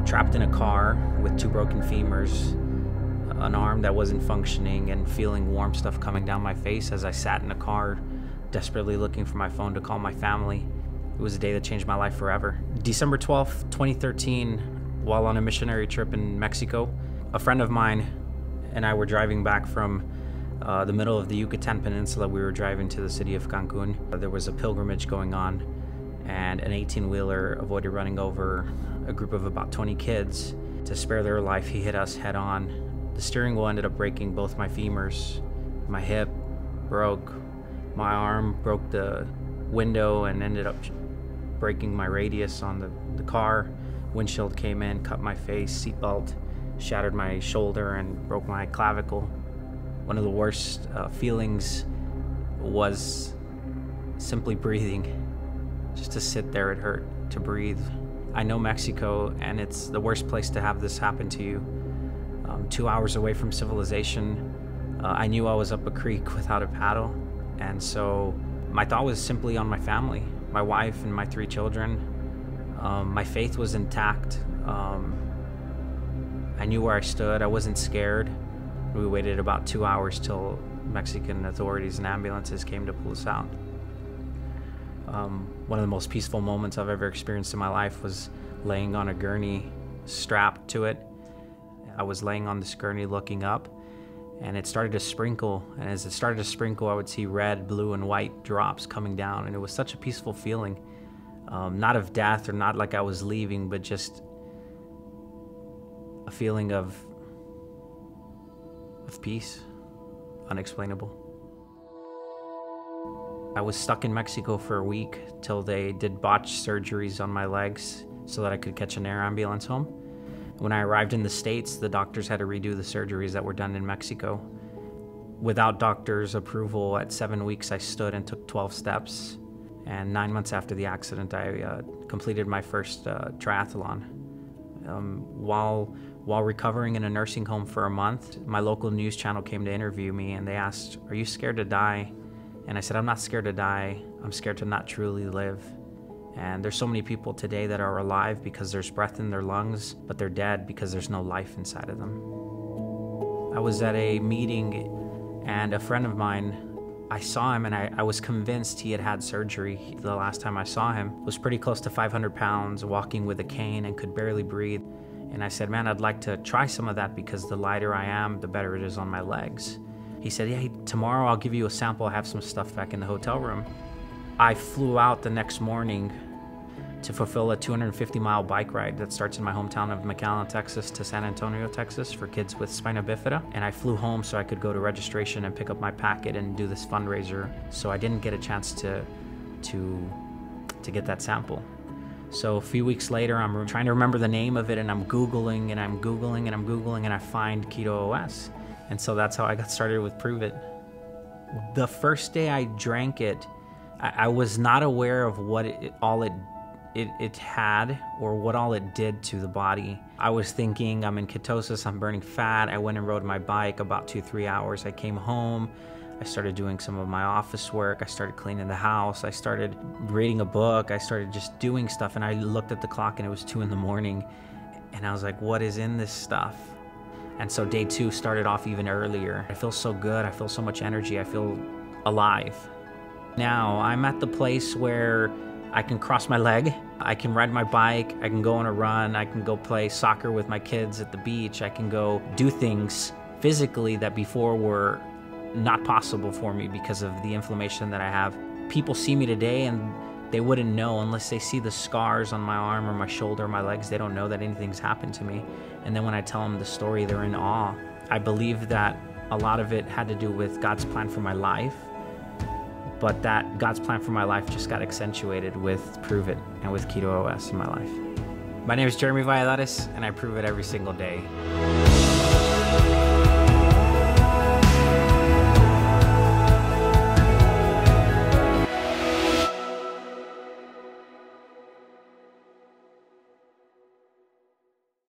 trapped in a car with 2 broken femurs, an arm that wasn't functioning, and feeling warm stuff coming down my face as I sat in a car, desperately looking for my phone to call my family. It was a day that changed my life forever. December 12th, 2013, while on a missionary trip in Mexico, a friend of mine and I were driving back from the middle of the Yucatan Peninsula. We were driving to the city of Cancun. There was a pilgrimage going on, and an 18-wheeler avoided running over a group of about 20 kids. To spare their life, he hit us head on. The steering wheel ended up breaking both my femurs. My hip broke. My arm broke the window and ended up breaking my radius on the car. Windshield came in, cut my face, seatbelt, shattered my shoulder, and broke my clavicle. One of the worst feelings was simply breathing. Just to sit there, it hurt to breathe. I know Mexico, and it's the worst place to have this happen to you. 2 hours away from civilization. I knew I was up a creek without a paddle, and so my thought was simply on my family, my wife and my 3 children. My faith was intact. I knew where I stood. I wasn't scared. We waited about 2 hours till Mexican authorities and ambulances came to pull us out. One of the most peaceful moments I've ever experienced in my life was laying on a gurney strapped to it. I was laying on this gurney looking up, and it started to sprinkle. And as it started to sprinkle, I would see red, blue, and white drops coming down. And it was such a peaceful feeling. Not of death or not like I was leaving, but just a feeling of peace, unexplainable. I was stuck in Mexico for a week till they did botched surgeries on my legs so that I could catch an air ambulance home. When I arrived in the States, the doctors had to redo the surgeries that were done in Mexico. Without doctors' approval, at 7 weeks I stood and took 12 steps. And 9 months after the accident, I completed my first triathlon. While recovering in a nursing home for a month, my local news channel came to interview me, and they asked, "Are you scared to die?" And I said, "I'm not scared to die. I'm scared to not truly live." And there's so many people today that are alive because there's breath in their lungs, but they're dead because there's no life inside of them. I was at a meeting, and a friend of mine, I saw him, and I was convinced he had had surgery. The last time I saw him was pretty close to 500 pounds, walking with a cane and could barely breathe. And I said, "Man, I'd like to try some of that because the lighter I am, the better it is on my legs." He said, "Yeah, tomorrow I'll give you a sample. I have some stuff back in the hotel room." I flew out the next morning to fulfill a 250-mile bike ride that starts in my hometown of McAllen, Texas to San Antonio, Texas for kids with spina bifida. And I flew home so I could go to registration and pick up my packet and do this fundraiser. So I didn't get a chance to get that sample. So a few weeks later, I'm trying to remember the name of it, and I'm Googling and I'm Googling and I'm Googling, and I find Keto OS. And so that's how I got started with Pruvit. The first day I drank it, I was not aware of what all it had or what all it did to the body. I was thinking I'm in ketosis, I'm burning fat. I went and rode my bike about 2-3 hours. I came home, I started doing some of my office work, I started cleaning the house, I started reading a book, I started just doing stuff, and I looked at the clock and it was 2 in the morning, and I was like, what is in this stuff? And so day 2 started off even earlier. I feel so good, I feel so much energy, I feel alive. Now I'm at the place where I can cross my leg, I can ride my bike, I can go on a run, I can go play soccer with my kids at the beach, I can go do things physically that before were not possible for me because of the inflammation that I have. People see me today and they wouldn't know unless they see the scars on my arm or my shoulder or my legs. They don't know that anything's happened to me. And then when I tell them the story, they're in awe. I believe that a lot of it had to do with God's plan for my life, but that God's plan for my life just got accentuated with Pruvit and with Keto OS in my life. My name is Jeremy Valladares, and I prove it every single day.